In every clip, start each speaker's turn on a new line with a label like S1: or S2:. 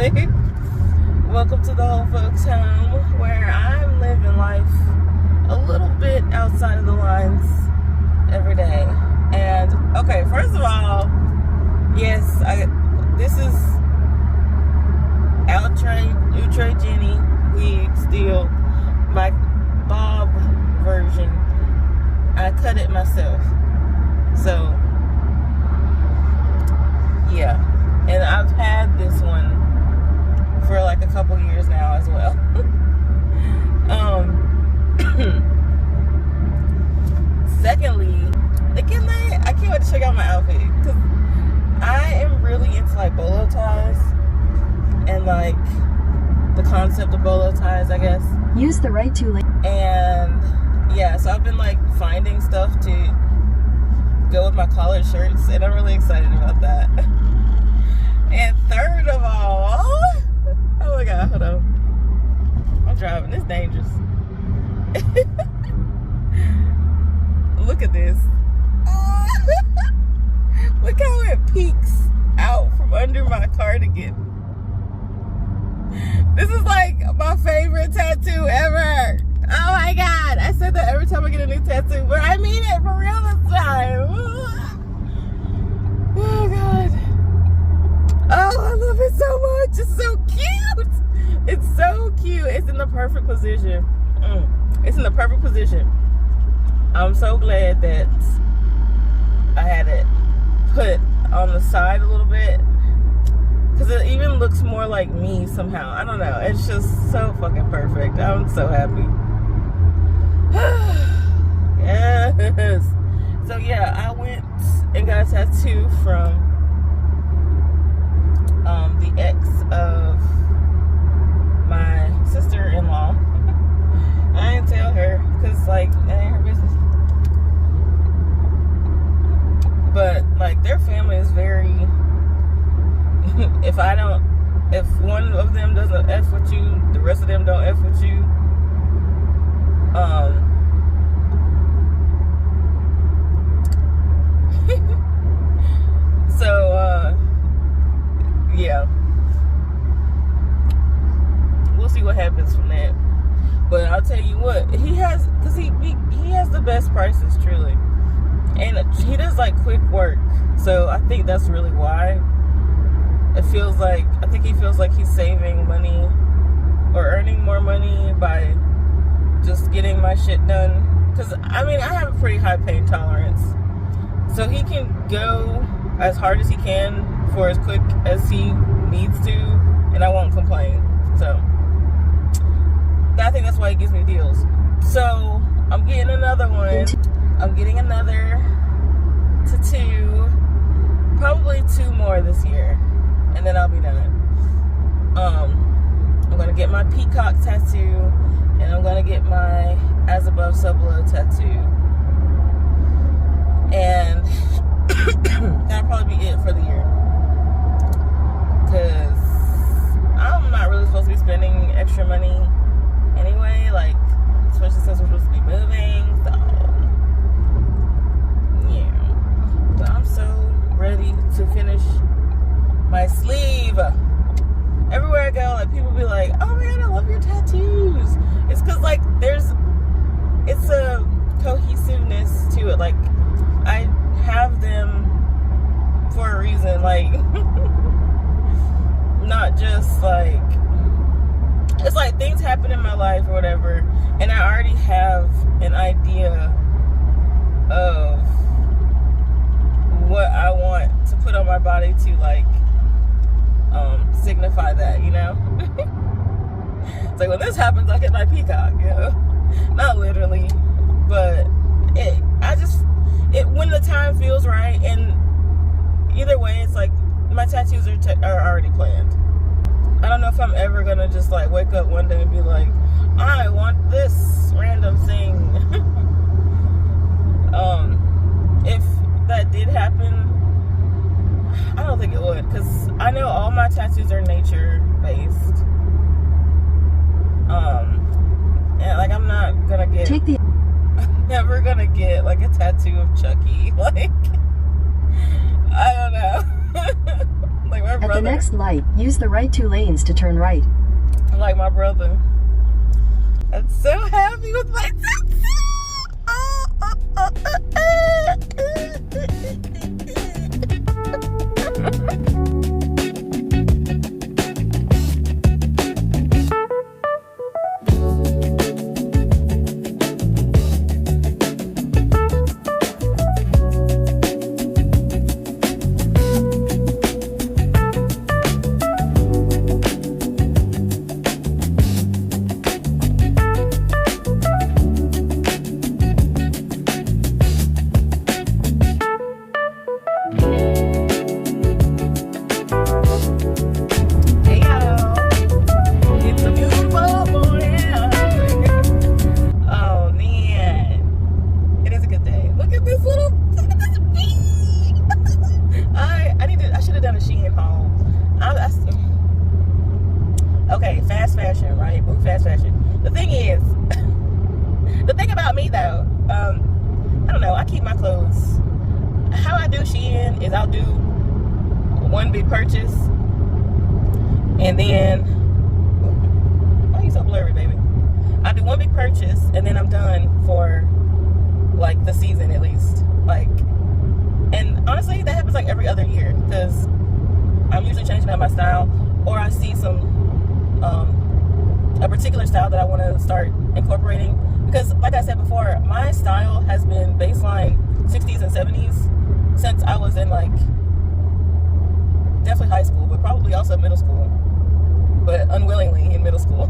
S1: topic. Welcome to the whole folks home, where I'm living life a little bit outside of the lines every day. And okay, first of all, yes, this is Outre Jenny weed, still my bob version. I cut it myself, so yeah. And I've had this one for like a couple years now as well. Secondly, again, I can't wait to check out my outfit, because I am really into like bolo ties and like the concept of bolo ties, I guess.
S2: Use the right to lane.
S1: And yeah, so I've been like finding stuff to go with my collared shirts, and I'm really excited about that. And third of all, oh my god, hold on, I'm driving, it's dangerous. Look at this. Look how it peeks out from under my cardigan. This is like my favorite tattoo ever. Oh my god, I said that every time I get a new tattoo, but I mean it for real this time. Oh god. Oh, I love it so much. It's so cute. It's so cute. It's in the perfect position. It's in the perfect position. I'm so glad that I had it put on the side a little bit, because it even looks more like me somehow. I don't know. It's just so fucking perfect. I'm so happy. Yes. So yeah, I went and got a tattoo from the ex of my sister-in-law. I didn't tell her, because like that ain't her business. But like their family is very if one of them doesn't F with you, the rest of them don't F with you. So yeah, we'll see what happens from that. But I'll tell you what, he has the best prices, truly, and he does like quick work. So I think that's really why I think he feels like he's saving money or earning more money by just getting my shit done. Because I mean, I have a pretty high pain tolerance, so he can go as hard as he can for as quick as he needs to, and I won't complain. So I think that's why he gives me deals. So I'm getting another one. I'm getting another tattoo, probably 2 more this year, and then I'll be done. I'm gonna get my peacock tattoo, and I'm gonna get my as above so below tattoo, and that'll probably be it for the year, because I'm not really supposed to be spending extra money anyway, like especially since we're supposed to be moving. So yeah, but I'm so ready to finish my sleeve. Everywhere I go, like people be like, oh my god, I love your tattoos. It's because like it's a cohesiveness to it. Like I have them for a reason, like not just like, it's like things happen in my life or whatever, and I already have an idea of what I want to put on my body to like signify that, you know. It's like when this happens, I get my peacock, you know. Not literally, but when the time feels right, and either way, it's like my tattoos are already planned. I don't know if I'm ever gonna just like wake up one day and be like, I want this random thing. If that did happen, I don't think it would, because I know all my tattoos are nature based. And like I'm not gonna get I'm never gonna get like a tattoo of Chucky. Like I don't know. Like my brother
S2: At the next light, use the right 2 lanes to turn right.
S1: Like my brother. I'm so happy with my tattoo. Okay, fast fashion, right? Ooh, fast fashion. The thing is, the thing about me though, I don't know, I keep my clothes. How I do Shein is I'll do one big purchase, and then, why are you so blurry, baby? I do one big purchase, and then I'm done for like the season at least. Like, and honestly, that happens like every other year because I'm usually changing up my style, or I see a particular style that I want to start incorporating. Because like I said before, my style has been baseline 60s and 70s since I was in like definitely high school, but probably also middle school, but unwillingly in middle school.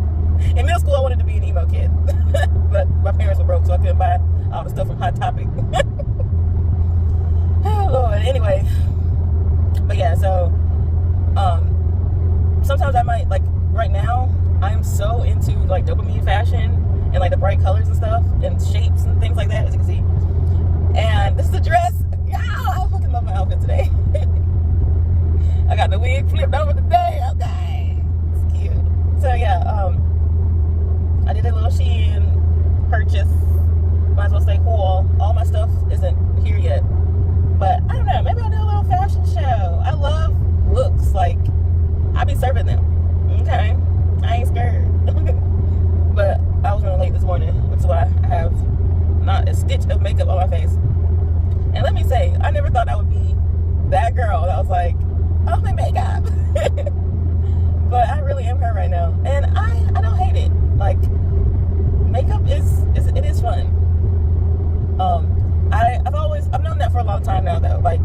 S1: In middle school I wanted to be an emo kid but my parents were broke, so I couldn't buy all the stuff from Hot Topic. Oh Lord. Anyway, but yeah, so sometimes I might, like right now I'm so into like dopamine fashion and like the bright colors and stuff and shapes and things like that, as you can see. And this is a dress. I fucking love my outfit today. I got the wig flipped over today. Okay, it's cute. So yeah, I did a little Shein purchase. Might as well say haul. All my stuff isn't here yet, but I don't know, maybe I'll do a little fashion show. I love looks. Like, I be serving them. Okay, I ain't scared. But I was running late this morning, which is why I have not a stitch of makeup on my face. And let me say, I never thought I would be that girl that was like, oh, my makeup. But I really am her right now, and I don't hate it. Like, makeup is fun. I've known that for a long time now though. Like,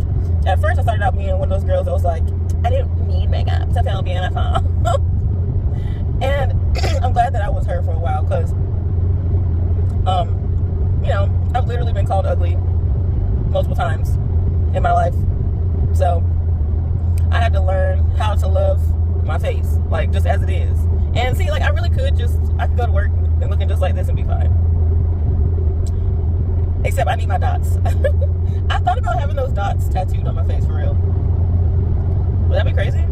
S1: at first I started out being one of those girls that was like, I didn't need makeup, ça fait bien la femme. And I'm glad that I was her for a while, because you know, I've literally been called ugly multiple times in my life. So I had to learn how to love my face, like, just as it is. And see, like, I could go to work and looking just like this and be fine. Except I need my dots. I thought about having those dots tattooed on my face for real. Would that be crazy?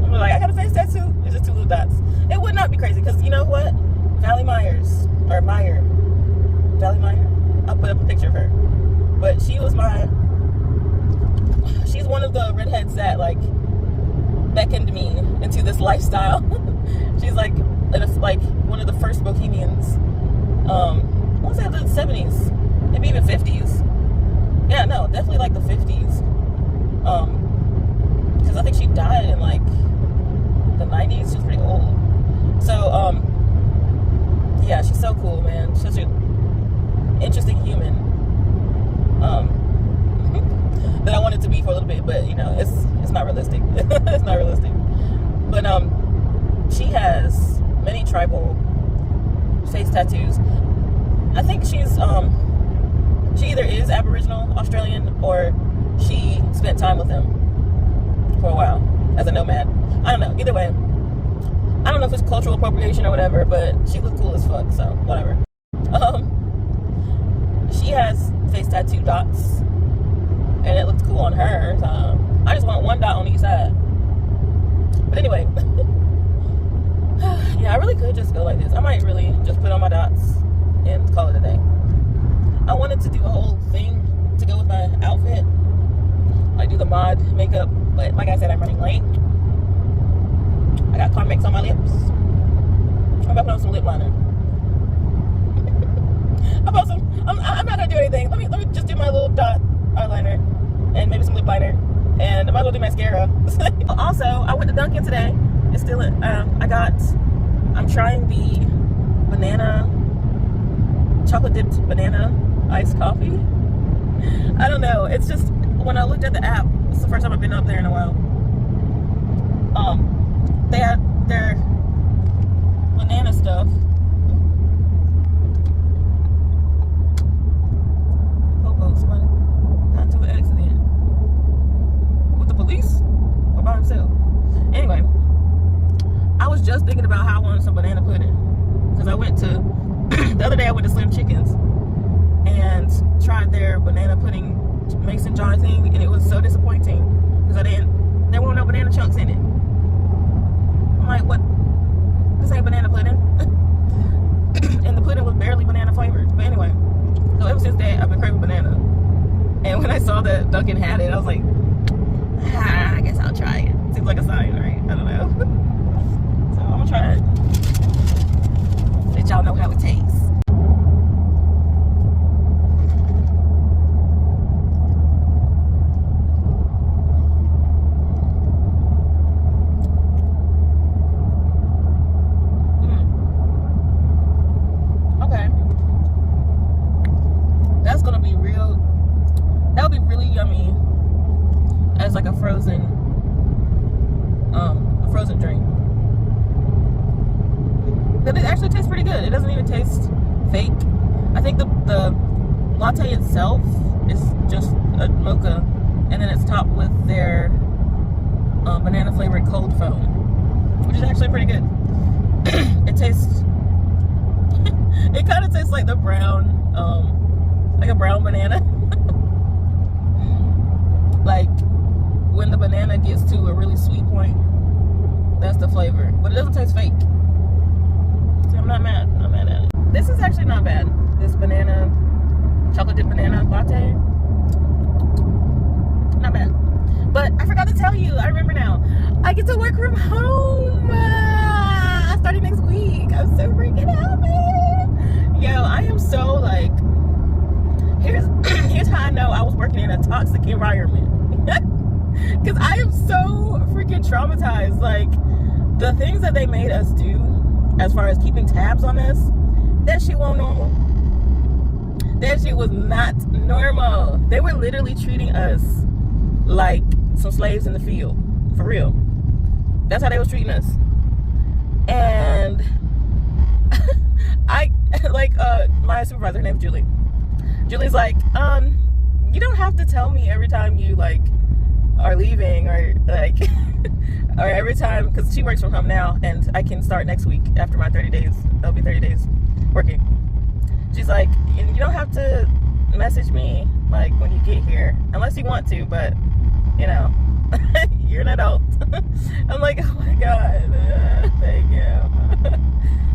S1: I'm like, I got a face tattoo. It's just 2 little dots. It would not be crazy, because you know what? Valley Meyer. I'll put up a picture of her. But she's one of the redheads that like beckoned me into this lifestyle. She's like one of the first bohemians. I want to say the 70s, maybe even 50s. Yeah, no, definitely like the 50s. Because I think she died in like the 90s. She's pretty old. So yeah, she's so cool, man. She's such an interesting human. That I wanted to be for a little bit, but you know, it's not realistic. It's not realistic. But she has many tribal face tattoos. I think she either is Aboriginal Australian, or she spent time with them for a while as a nomad. I don't know. Either way, I don't know if it's cultural appropriation or whatever, but she looked cool as fuck, so whatever. She has face tattoo dots, and it looks cool on her. So I just want one dot on each side. But anyway, yeah, I really could just go like this. I might really just put on my dots and call it a day. I wanted to do a whole thing to go with my outfit. Like, do do the mod makeup, but like I said, I'm running late. I got Carmex on my lips. I'm about to put on some lip liner. I'm not gonna do anything. Let me just do my little dot eyeliner and maybe some lip liner, and I might as well do mascara. Also, I went to Dunkin' today. It's still I'm trying the banana, chocolate dipped banana iced coffee. I don't know. It's just, when I looked at the app, it's the first time I've been up there in a while. They had their banana stuff. Somebody got into an accident with the police or by himself. Anyway, I was just thinking about how I wanted some banana pudding, because I went to the other day I went to Slim Chickens and tried their banana pudding mason jar thing, and it was so disappointing because there weren't no banana chunks in it. I'm like, what? This ain't banana pudding. And the pudding was barely banana flavored. But anyway, so ever since that, I've been craving banana. And when I saw that Dunkin' had it, I was like, I guess I'll try it. Seems like a sign, right? I don't know. So I'm gonna try it. Let y'all know how it tastes. Okay. That's gonna be real. That would be really yummy as like a frozen drink. But it actually tastes pretty good. It doesn't even taste fake. I think the latte itself is just a mocha, and then it's topped with their banana flavored cold foam, which is actually pretty good. It tastes. It kind of tastes like the brown, like a brown banana. Like when the banana gets to a really sweet point, that's the flavor. But it doesn't taste fake. So I'm not mad. I'm not mad at it. This is actually not bad. This banana, chocolate dip banana latte. Not bad. But I forgot to tell you, I remember now. I get to work from home. Starting next week. I'm so freaking happy. Yo, I am so like, here's how I know I was working in a toxic environment. Because I am so freaking traumatized. Like, the things that they made us do as far as keeping tabs on us, that shit wasn't normal. That shit was not normal. They were literally treating us like some slaves in the field. For real. That's how they was treating us. And I like my supervisor, her name's Julie. Julie's like, you don't have to tell me every time you like are leaving, or like or every time, because she works from home now and I can start next week after my 30 days. That'll be 30 days working. She's like, you don't have to message me like when you get here unless you want to, but you know, you're an adult. I'm like, oh my god, thank you.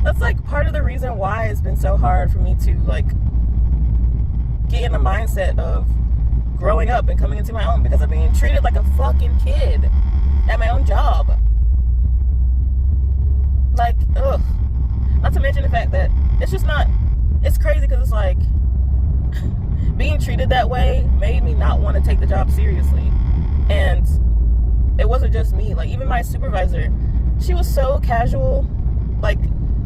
S1: That's like part of the reason why it's been so hard for me to like get in the mindset of growing up and coming into my own, because I'm being treated like a fucking kid at my own job. Like, ugh. Not to mention the fact that it's just not, it's crazy because it's like being treated that way made me not want to take the job seriously. And it wasn't just me, like even my supervisor, she was so casual, like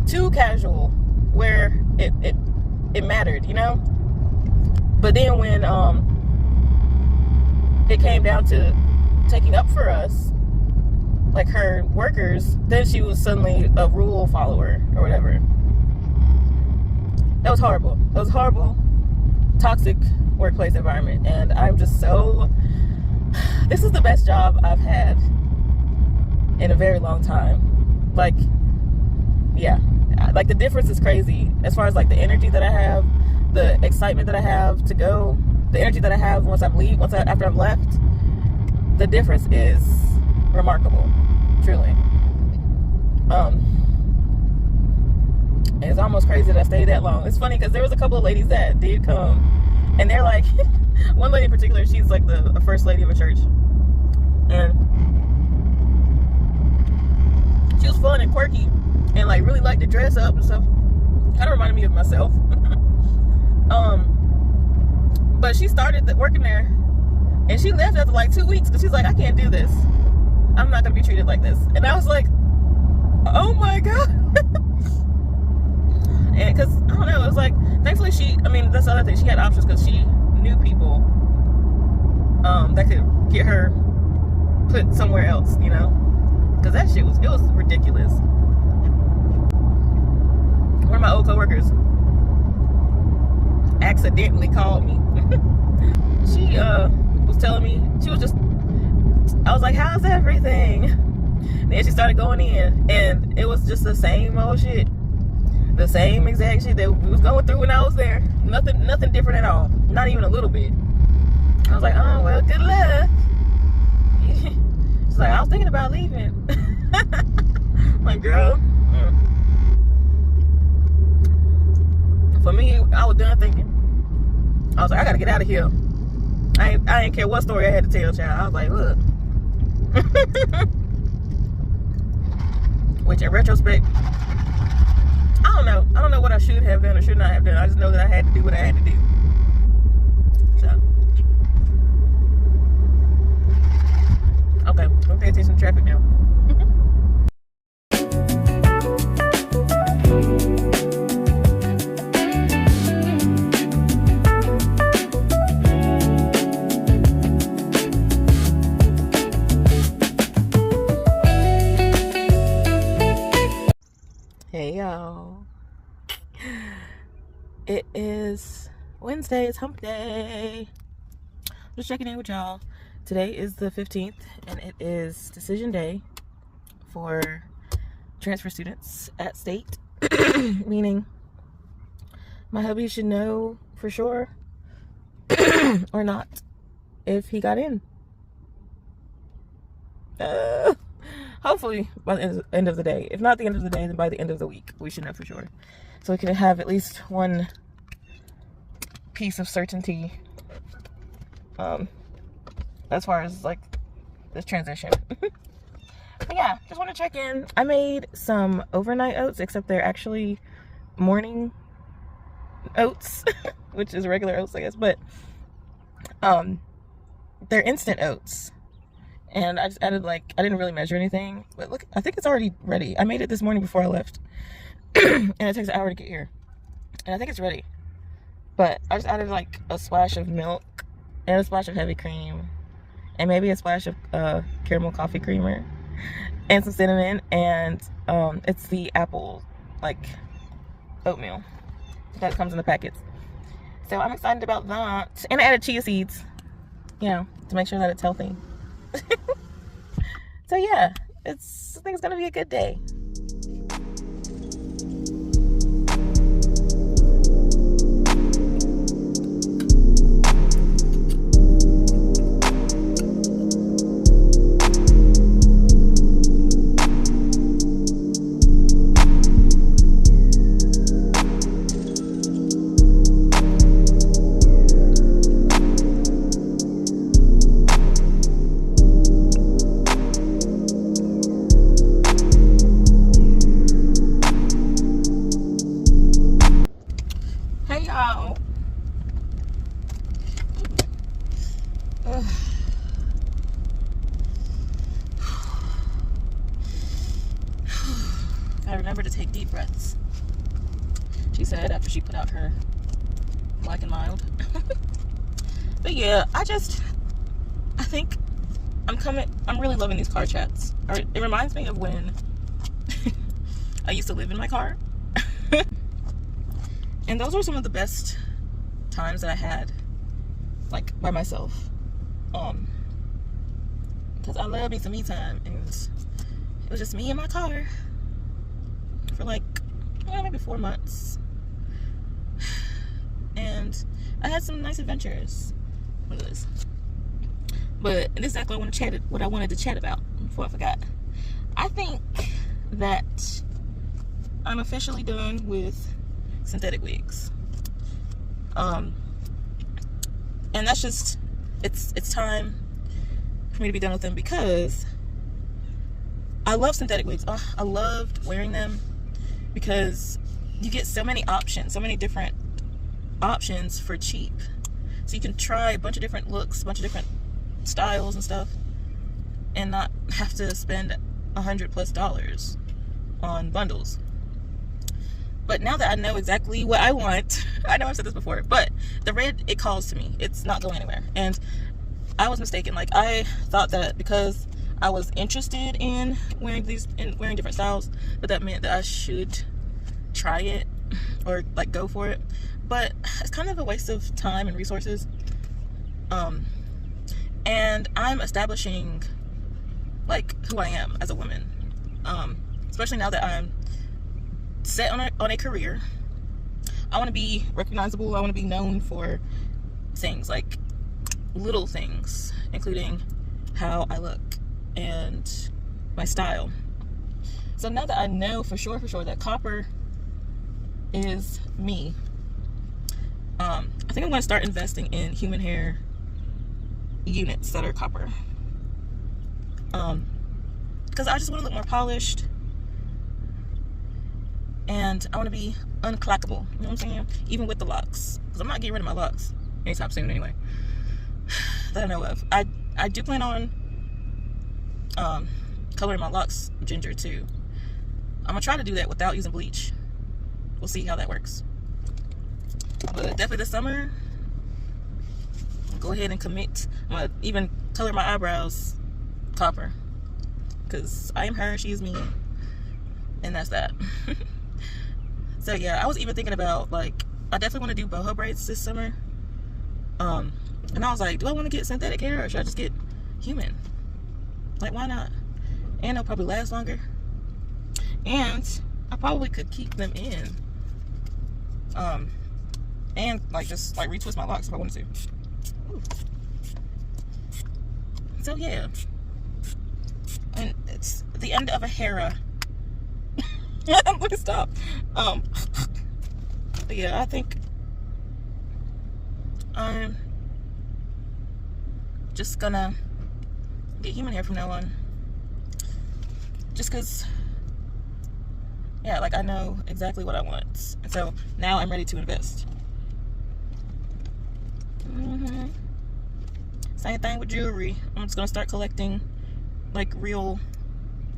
S1: too casual, where it mattered, you know? But then when it came down to taking up for us, like her workers, then she was suddenly a rule follower or whatever. That was horrible. That was horrible, toxic workplace environment. And I'm just so, this is the best job I've had in a very long time. Like, yeah, like the difference is crazy as far as like the energy that I have, the excitement that I have to go, the energy that I have after I've left. The difference is remarkable, truly. It's almost crazy that I stayed that long. It's funny because there was a couple of ladies that did come, and they're like, One lady in particular, she's like a first lady of a church, and she was fun and quirky, and like really liked to dress up and stuff. Kind of reminded me of myself. But she started working there, and she left after like 2 weeks because she's like, I can't do this. I'm not gonna be treated like this. And I was like, oh my god. And because I don't know, it was like, thankfully that's the other thing, she had options because she knew people that could get her put somewhere else, you know, because that shit was ridiculous. One of my old coworkers accidentally called me. She was telling me, I was like, how's everything? Then she started going in, and it was just the same old shit. The same exact shit that we was going through when I was there. Nothing different at all. Not even a little bit. I was like, oh, well, good luck. She's like, I was thinking about leaving. I'm like, girl. For me, I was done thinking. I was like, I gotta get out of here. I didn't care what story I had to tell, child. I was like, look. Which in retrospect, I don't know. I don't know what I should have done or should not have done. I just know that I had to do what I had to do. So, okay, I'm gonna pay attention to traffic now. Hey y'all, it is Wednesday, it's hump day. Just checking in with y'all. Today is the 15th and it is decision day for transfer students at state. Meaning my hubby should know for sure or not if he got in. Hopefully by the end of the day. If not the end of the day, then by the end of the week, we should know for sure. So we can have at least one piece of certainty as far as like this transition. But yeah, just want to check in. I made some overnight oats, except they're actually morning oats, which is regular oats, I guess. But they're instant oats. And I just added I didn't really measure anything, but look, I think it's already ready. I made it this morning before I left. And it takes an hour to get here. And I think it's ready. But I just added a splash of milk and a splash of heavy cream and maybe a splash of caramel coffee creamer and some cinnamon, and it's the apple oatmeal that comes in the packets. So I'm excited about that. And I added chia seeds, to make sure that it's healthy. So yeah, I think it's gonna be a good day. I remember to take deep breaths, she said after she put out her Black and Mild. But yeah, I think I'm really loving these car chats. It reminds me of when I used to live in my car. And those were some of the best times that I had by myself. Because I love me some me time, and it was just me in my car for maybe 4 months. And I had some nice adventures. Look at this. But this is exactly what I wanted to chat about before I forgot. I think that I'm officially done with synthetic wigs. And And that's just, it's time for me to be done with them, because I love synthetic wigs. Oh, I loved wearing them because you get so many options, so many different options for cheap. So you can try a bunch of different looks, a bunch of different styles and stuff, and not have to spend $100+ on bundles. But now that I know exactly what I want, I know I've said this before, but the red, it calls to me. It's not going anywhere. And I was mistaken. Like, I thought that because I was interested in wearing different styles, that meant that I should try it or like go for it. But it's kind of a waste of time and resources. And I'm establishing like who I am as a woman. Especially now that I'm set on a career. I want to be recognizable. I want to be known for things, like little things, including how I look and my style. So now that I know for sure that copper is me, I think I'm going to start investing in human hair units that are copper, because I just want to look more polished, and I want to be unclackable, you know what I'm saying? Even with the locks, because I'm not getting rid of my locks anytime soon anyway, that I know of. I do plan on coloring my locks ginger too. I'm gonna try to do that without using bleach. We'll see how that works. But definitely this summer, I'll go ahead and commit. I'm gonna even color my eyebrows copper, because I am her, she is me, and that's that. So yeah, I was even thinking about, like, I definitely want to do boho braids this summer. And I was like, do I want to get synthetic hair, or should I just get human? Like, why not? And they'll probably last longer. And I probably could keep them in. And like just like retwist my locks if I wanted to. Ooh. So yeah. And it's the end of a era. I'm gonna stop. But yeah, I think I'm just gonna get human hair from now on. Just cause, yeah, like I know exactly what I want. And so now I'm ready to invest. Same thing with jewelry. I'm just gonna start collecting like real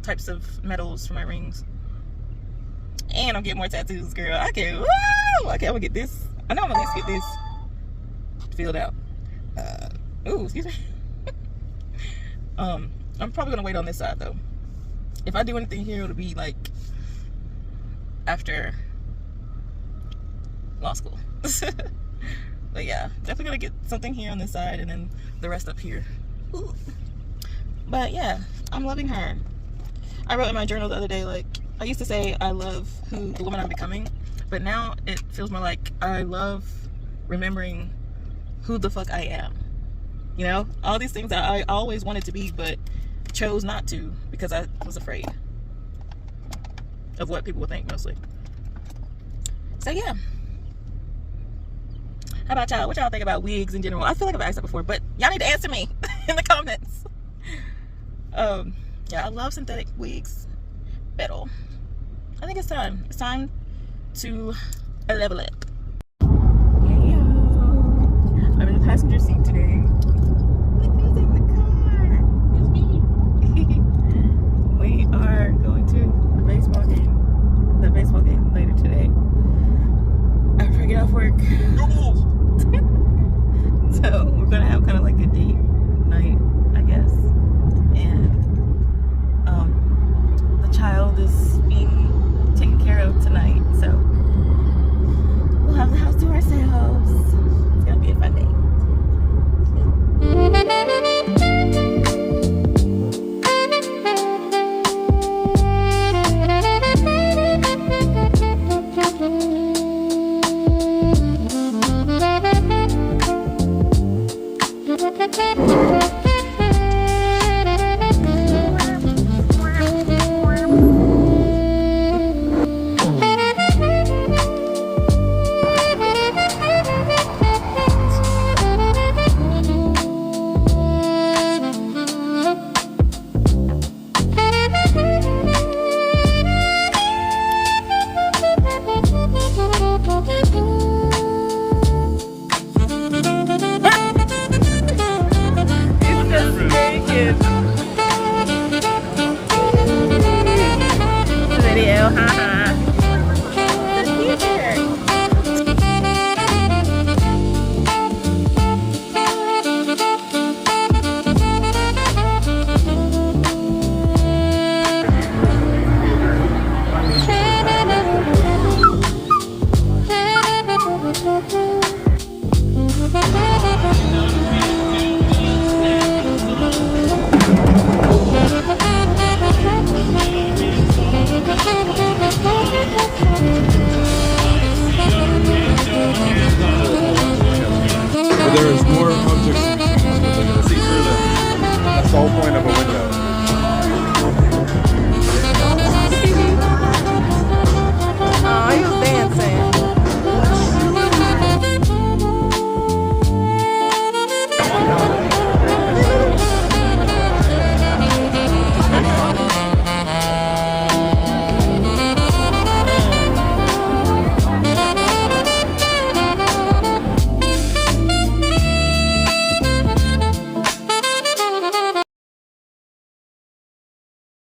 S1: types of metals for my rings. And I'm getting more tattoos, girl. I can't. Woo! Okay, I'm gonna get this. I know I'm gonna at least get this filled out. Ooh, excuse me. I'm probably gonna wait on this side though. If I do anything here, it'll be like after law school. But yeah, definitely gonna get something here on this side and then the rest up here. Ooh. But yeah, I'm loving her. I wrote in my journal the other day, like, I used to say I love the woman I'm becoming, but now it feels more like I love remembering who the fuck I am. You know, all these things that I always wanted to be, but chose not to because I was afraid of what people would think, mostly. So yeah. How about y'all? What y'all think about wigs in general? I feel like I've asked that before, but y'all need to answer me in the comments. Yeah, I love synthetic wigs. Pero I think it's time. It's time to level up. Yeah. I'm in the passenger seat today. Look who's in the car. It's me. We are going to the baseball game later today. After I get off work. So we're gonna have kind of like a date night, I guess. And the child is being taken care of tonight, so we'll have the house to ourselves. It's gonna be a fun day.
S3: more objects to be seen. They're gonna see through them. That's the whole point of a window.